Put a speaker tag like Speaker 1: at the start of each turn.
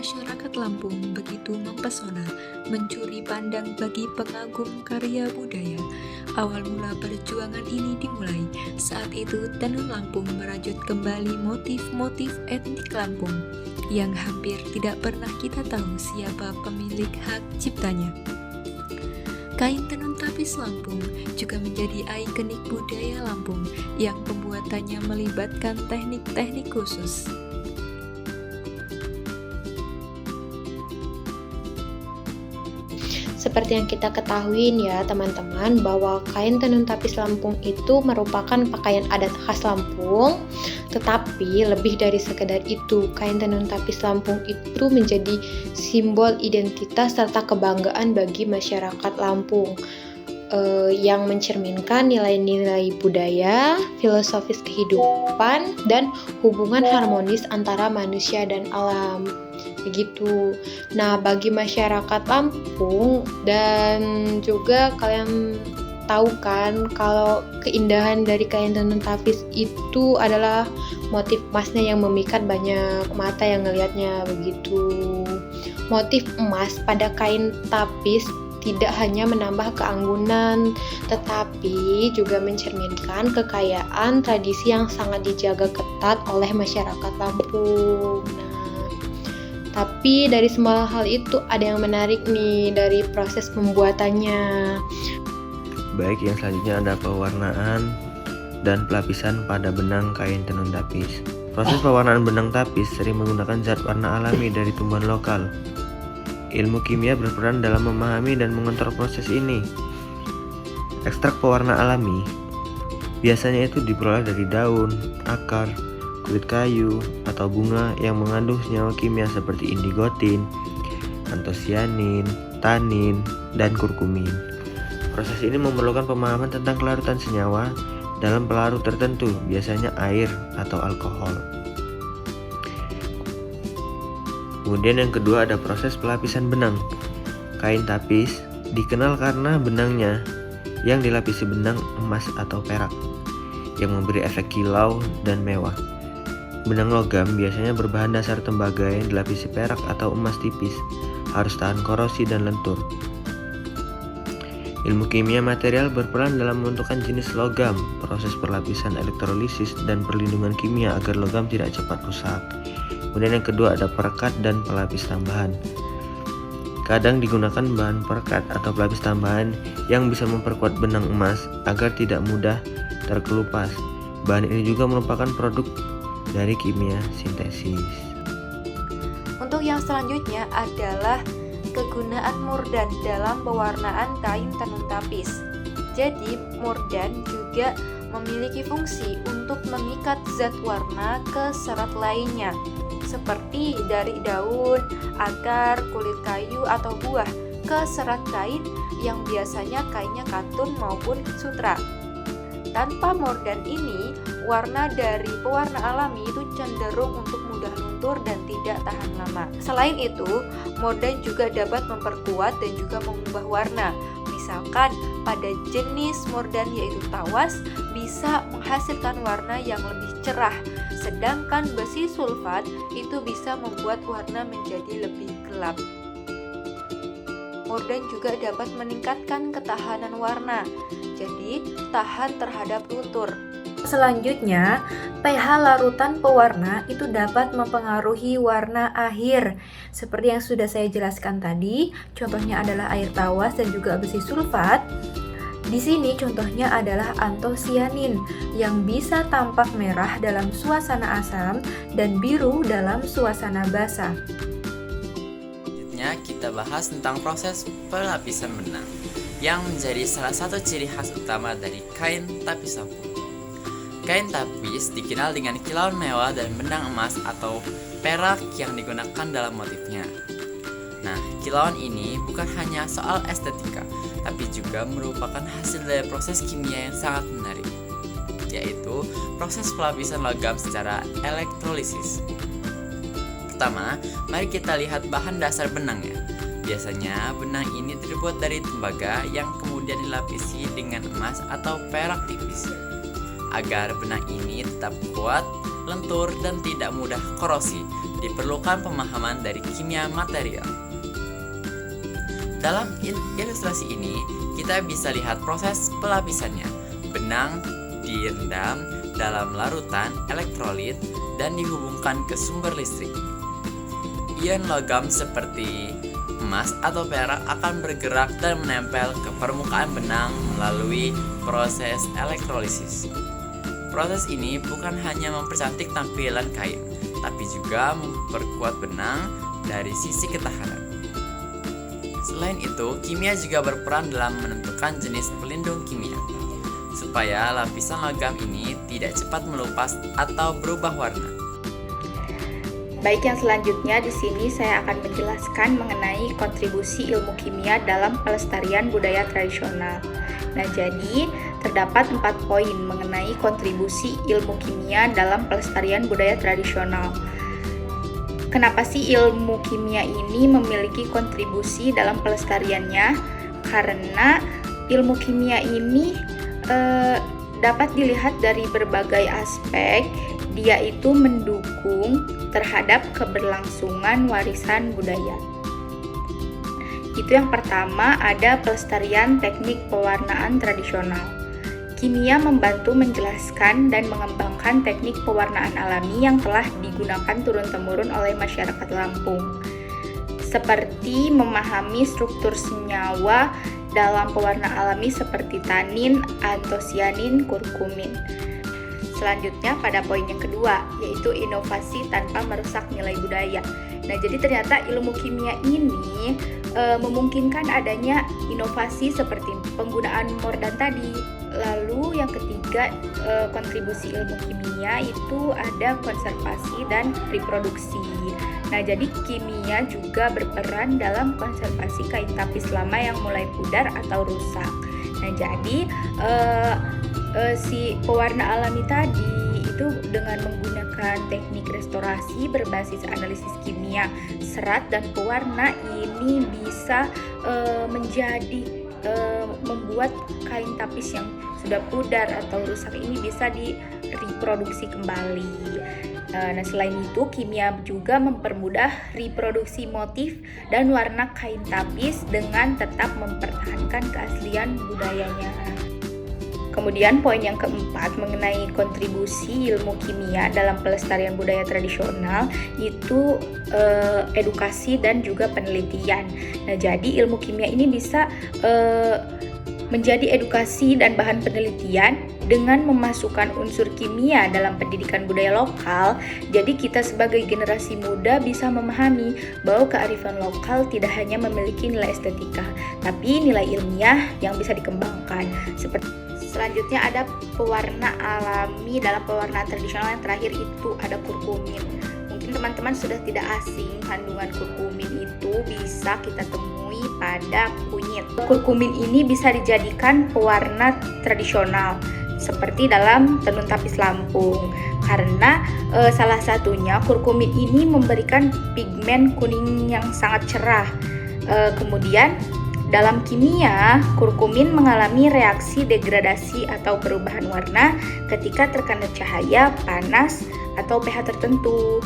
Speaker 1: masyarakat Lampung begitu mempesona, mencuri pandang bagi pengagum karya budaya. Awal mula perjuangan ini dimulai saat itu Tenun Lampung merajut kembali motif-motif etnik Lampung yang hampir tidak pernah kita tahu siapa pemilik hak ciptanya. Kain tenun tapis Lampung juga menjadi ikonik budaya Lampung yang pembuatannya melibatkan teknik-teknik khusus.
Speaker 2: Seperti yang kita ketahui ya teman-teman, bahwa kain tenun tapis Lampung itu merupakan pakaian adat khas Lampung. Tetapi lebih dari sekedar itu, kain tenun tapis Lampung itu menjadi simbol identitas serta kebanggaan bagi masyarakat Lampung, yang mencerminkan nilai-nilai budaya, filosofis kehidupan, dan hubungan harmonis antara manusia dan alam. Begitu. Nah, bagi masyarakat Lampung, dan juga kalian tahu kan kalau keindahan dari kain tenun tapis itu adalah motif emasnya yang memikat banyak mata yang ngelihatnya begitu. Motif emas pada kain tapis tidak hanya menambah keanggunan, tetapi juga mencerminkan kekayaan tradisi yang sangat dijaga ketat oleh masyarakat Lampung. Tapi dari semua hal itu ada yang menarik nih dari proses pembuatannya.
Speaker 3: Baik, yang selanjutnya ada pewarnaan dan pelapisan pada benang kain tenun tapis. Proses pewarnaan benang tapis sering menggunakan zat warna alami dari tumbuhan lokal. Ilmu kimia berperan dalam memahami dan mengontrol proses ini. Ekstrak pewarna alami biasanya itu diperoleh dari daun, akar, kulit kayu, atau bunga yang mengandung senyawa kimia seperti indigotin, antosianin, tanin, dan kurkumin. Proses ini memerlukan pemahaman tentang kelarutan senyawa dalam pelarut tertentu, biasanya air atau alkohol. Kemudian yang kedua ada proses pelapisan benang. Kain tapis dikenal karena benangnya yang dilapisi benang emas atau perak yang memberi efek kilau dan mewah. Benang logam biasanya berbahan dasar tembaga yang dilapisi perak atau emas tipis, harus tahan korosi dan lentur. Ilmu kimia material berperan dalam menentukan jenis logam, proses perlapisan elektrolisis, dan perlindungan kimia agar logam tidak cepat rusak. Kemudian yang kedua ada perekat dan pelapis tambahan. Kadang digunakan bahan perekat atau pelapis tambahan yang bisa memperkuat benang emas agar tidak mudah terkelupas. Bahan ini juga merupakan produk dari kimia sintesis.
Speaker 4: Untuk yang selanjutnya adalah kegunaan murdan dalam pewarnaan kain tenun tapis. Jadi murdan juga memiliki fungsi untuk mengikat zat warna ke serat lainnya, seperti dari daun, akar, kulit kayu, atau buah ke serat kain yang biasanya kainnya katun maupun sutra. Tanpa murdan ini, warna dari pewarna alami itu cenderung untuk mudah luntur dan tidak tahan lama. Selain itu, murdan juga dapat memperkuat dan juga mengubah warna. Misalkan pada jenis murdan yaitu tawas bisa menghasilkan warna yang lebih cerah, sedangkan besi sulfat itu bisa membuat warna menjadi lebih gelap. Murdan juga dapat meningkatkan ketahanan warna, jadi tahan terhadap luntur. Selanjutnya, pH larutan pewarna itu dapat mempengaruhi warna akhir. Seperti yang sudah saya jelaskan tadi, contohnya adalah air tawas dan juga besi sulfat. Di sini contohnya adalah antosianin yang bisa tampak merah dalam suasana asam dan biru dalam suasana basah.
Speaker 5: Selanjutnya kita bahas tentang proses pelapisan benang yang menjadi salah satu ciri khas utama dari kain tapis Lampung. Kain tapis dikenal dengan kilauan mewah dan benang emas atau perak yang digunakan dalam motifnya. Nah, kilauan ini bukan hanya soal estetika, tapi juga merupakan hasil dari proses kimia yang sangat menarik, yaitu proses pelapisan logam secara elektrolisis. Pertama, mari kita lihat bahan dasar benangnya. Biasanya benang ini terbuat dari tembaga yang kemudian dilapisi dengan emas atau perak tipis. Agar benang ini tetap kuat, lentur, dan tidak mudah korosi, diperlukan pemahaman dari kimia material. Dalam ilustrasi ini, kita bisa lihat proses pelapisannya. Benang direndam dalam larutan elektrolit dan dihubungkan ke sumber listrik. Ion logam seperti emas atau perak akan bergerak dan menempel ke permukaan benang melalui proses elektrolisis. Proses ini bukan hanya mempercantik tampilan kain, tapi juga memperkuat benang dari sisi ketahanan. Selain itu, kimia juga berperan dalam menentukan jenis pelindung kimia, supaya lapisan logam ini tidak cepat melupas atau berubah warna.
Speaker 6: Baik, yang selanjutnya di sini saya akan menjelaskan mengenai kontribusi ilmu kimia dalam pelestarian budaya tradisional. Nah, jadi terdapat 4 poin mengenai kontribusi ilmu kimia dalam pelestarian budaya tradisional. Kenapa sih ilmu kimia ini memiliki kontribusi dalam pelestariannya? Karena ilmu kimia ini dapat dilihat dari berbagai aspek. Dia itu mendukung terhadap keberlangsungan warisan budaya. Itu yang pertama, ada pelestarian teknik pewarnaan tradisional. Kimia membantu menjelaskan dan mengembangkan teknik pewarnaan alami yang telah digunakan turun-temurun oleh masyarakat Lampung, seperti memahami struktur senyawa dalam pewarna alami seperti tanin, antosianin, kurkumin. Selanjutnya pada poin yang kedua, yaitu inovasi tanpa merusak nilai budaya. Nah, jadi ternyata ilmu kimia ini memungkinkan adanya inovasi seperti penggunaan mordan tadi. Lalu yang ketiga, kontribusi ilmu kimia itu ada konservasi dan reproduksi. Nah, jadi kimia juga berperan dalam konservasi kain tapis lama yang mulai pudar atau rusak. Nah, jadi si pewarna alami tadi itu dengan menggunakan teknik restorasi berbasis analisis kimia serat dan pewarna ini bisa membuat kain tapis yang sudah pudar atau rusak ini bisa direproduksi kembali. Nah, selain itu kimia juga mempermudah reproduksi motif dan warna kain tapis dengan tetap mempertahankan keaslian budayanya. Kemudian poin yang keempat mengenai kontribusi ilmu kimia dalam pelestarian budaya tradisional itu edukasi dan juga penelitian. Nah, jadi ilmu kimia ini bisa menjadi edukasi dan bahan penelitian dengan memasukkan unsur kimia dalam pendidikan budaya lokal. Jadi kita sebagai generasi muda bisa memahami bahwa kearifan lokal tidak hanya memiliki nilai estetika, tapi nilai ilmiah yang bisa dikembangkan. Selanjutnya ada pewarna alami dalam pewarnaan tradisional. Yang terakhir itu ada kurkumin. Mungkin teman-teman sudah tidak asing, kandungan kurkumin itu bisa kita temui pada kunyit. Kurkumin ini bisa dijadikan pewarna tradisional seperti dalam tenun tapis Lampung, karena salah satunya kurkumin ini memberikan pigmen kuning yang sangat cerah. Kemudian dalam kimia, kurkumin mengalami reaksi degradasi atau perubahan warna ketika terkena cahaya, panas, atau pH tertentu.